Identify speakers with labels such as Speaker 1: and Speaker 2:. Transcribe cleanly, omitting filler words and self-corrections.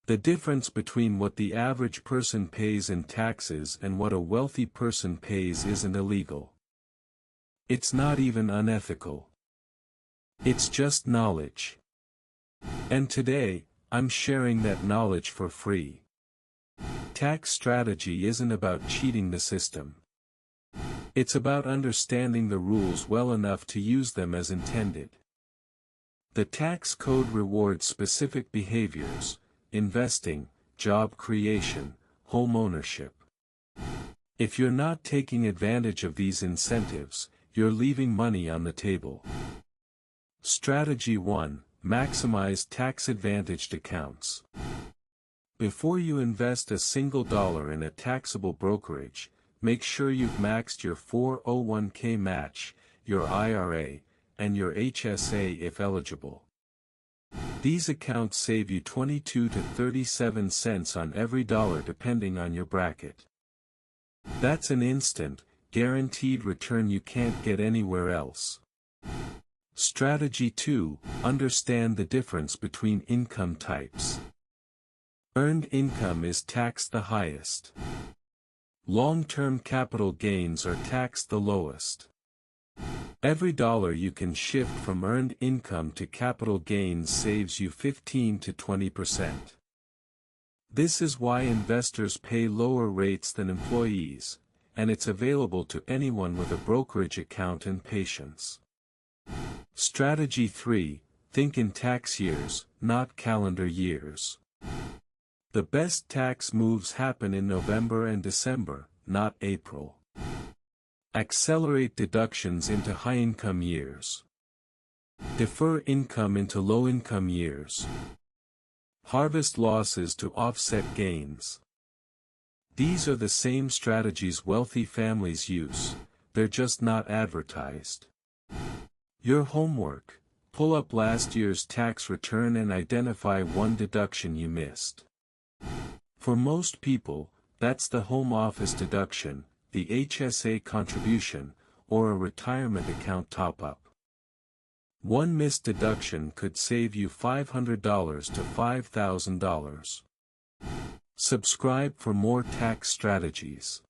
Speaker 1: The difference between what the average person pays in taxes and what a wealthy person pays isn't illegal. It's not even unethical. It's just knowledge. And today, I'm sharing that knowledge for free. Tax strategy isn't about cheating the system. It's about understanding the rules well enough to use them as intended. The tax code rewards specific behaviors: investing, job creation, home ownership. If you're not taking advantage of these incentives, you're leaving money on the table. Strategy 1: Maximize tax-advantaged accounts. Before you invest a single dollar in a taxable brokerage, make sure you've maxed your 401k match, your IRA, and your HSA if eligible. These accounts save you 22 to 37 cents on every dollar depending on your bracket. That's an instant, guaranteed return you can't get anywhere else. Strategy 2: Understand the difference between income types. Earned income is taxed the highest. Long-term capital gains are taxed the lowest. Every dollar you can shift from earned income to capital gains saves you 15 to 20%. This is why investors pay lower rates than employees, and it's available to anyone with a brokerage account and patience. Strategy 3: Think in tax years, not calendar years. The best tax moves happen in November and December, not April. Accelerate deductions into high-income years. Defer income into low-income years. Harvest losses to offset gains. These are the same strategies wealthy families use, they're just not advertised. Your homework: pull up last year's tax return and identify one deduction you missed. For most people, that's the home office deduction, the HSA contribution, or a retirement account top-up. One missed deduction could save you $500 to $5,000. Subscribe for more tax strategies.